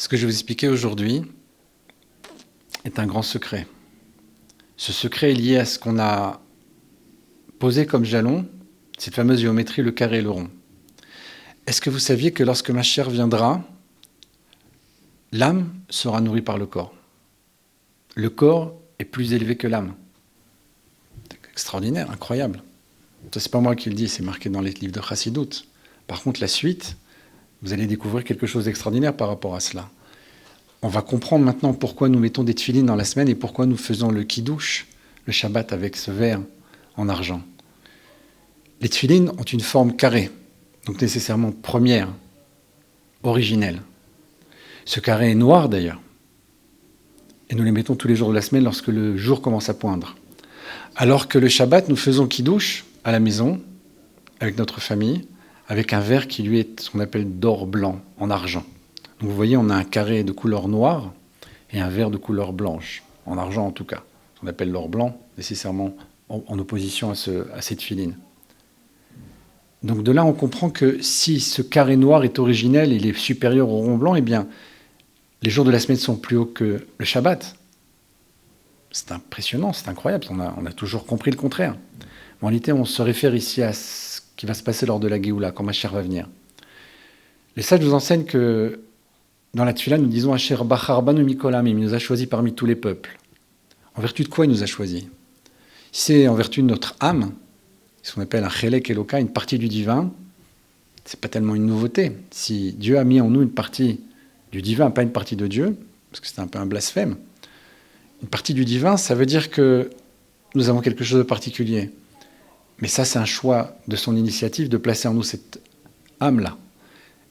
Ce que je vais vous expliquer aujourd'hui est un grand secret. Ce secret est lié à ce qu'on a posé comme jalon, cette fameuse géométrie, le carré et le rond. Est-ce que vous saviez que lorsque Mashiach viendra, l'âme sera nourrie par le corps? Le corps est plus élevé que l'âme. C'est extraordinaire, incroyable. Ça, c'est pas moi qui le dis, c'est marqué dans les livres de Chassidut. Par contre, la suite, vous allez découvrir quelque chose d'extraordinaire par rapport à cela. On va comprendre maintenant pourquoi nous mettons des tefilines dans la semaine et pourquoi nous faisons le kiddush, le Shabbat, avec ce verre en argent. Les tefilines ont une forme carrée, donc nécessairement première, originelle. Ce carré est noir d'ailleurs. Et nous les mettons tous les jours de la semaine lorsque le jour commence à poindre. Alors que le Shabbat, nous faisons kiddush à la maison, avec notre famille, avec un verre qui lui est ce qu'on appelle d'or blanc, en argent. Donc vous voyez, on a un carré de couleur noire et un verre de couleur blanche, en argent en tout cas. On appelle l'or blanc, nécessairement en opposition à cette filine. Donc de là, on comprend que si ce carré noir est originel et il est supérieur au rond blanc, eh bien, les jours de la semaine sont plus hauts que le Shabbat. C'est impressionnant, c'est incroyable, on a toujours compris le contraire. En réalité, on se réfère ici à ce qui va se passer lors de la Géoula, quand Mashiach va venir. Les sages nous enseignent que dans la Tfila, nous disons Asher Bachar Banu Mikol Hamim, il nous a choisis parmi tous les peuples. En vertu de quoi il nous a choisis? C'est en vertu de notre âme, ce qu'on appelle un Chelek Eloka, une partie du divin. C'est pas tellement une nouveauté. Si Dieu a mis en nous une partie du divin, pas une partie de Dieu, parce que c'est un peu un blasphème, une partie du divin, ça veut dire que nous avons quelque chose de particulier. Mais ça, c'est un choix de son initiative de placer en nous cette âme-là.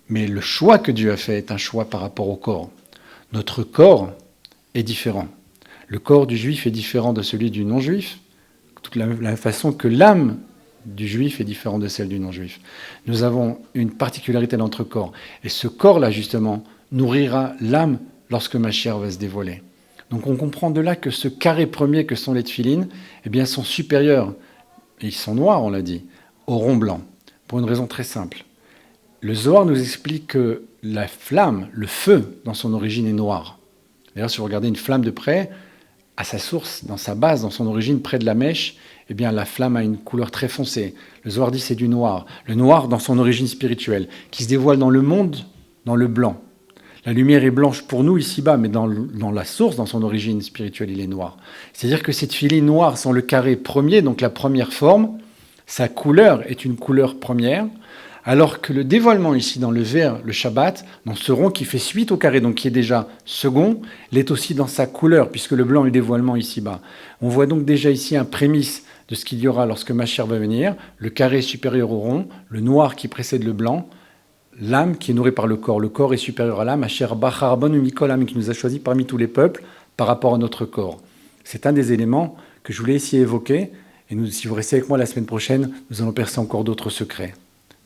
Mais le choix que Dieu a fait est un choix par rapport au corps. Notre corps est différent. Le corps du juif est différent de celui du non-juif, de la même façon que l'âme du juif est différente de celle du non-juif. Nous avons une particularité dans notre corps. Et ce corps-là, justement, nourrira l'âme lorsque Mashiach va se dévoiler. Donc on comprend de là que ce carré premier que sont les tefilines, eh bien, sont supérieurs, et ils sont noirs, on l'a dit, au rond blanc, pour une raison très simple. Le Zohar nous explique que la flamme, le feu, dans son origine est noir. D'ailleurs, si vous regardez une flamme de près, à sa source, dans sa base, dans son origine, près de la mèche, eh bien, la flamme a une couleur très foncée. Le Zohar dit c'est du noir. Le noir dans son origine spirituelle, qui se dévoile dans le monde, dans le blanc. La lumière est blanche pour nous ici-bas, mais dans la source, dans son origine spirituelle, il est noir. C'est-à-dire que cette filine noire sont le carré premier, donc la première forme. Sa couleur est une couleur première, alors que le dévoilement ici dans le verre, le Shabbat, dans ce rond qui fait suite au carré, donc qui est déjà second, l'est aussi dans sa couleur, puisque le blanc est le dévoilement ici-bas. On voit donc déjà ici un prémisse de ce qu'il y aura lorsque Mashiach va venir, le carré supérieur au rond, le noir qui précède le blanc, l'âme qui est nourrie par le corps est supérieur à l'âme, Asher Bachar Banu Mikol Hamim, qui nous a choisis parmi tous les peuples par rapport à notre corps. C'est un des éléments que je voulais ici évoquer, et si vous restez avec moi la semaine prochaine, nous allons percer encore d'autres secrets.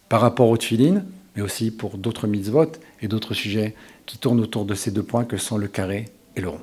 Par rapport aux tefilines, mais aussi pour d'autres mitzvot et d'autres sujets qui tournent autour de ces deux points que sont le carré et le rond.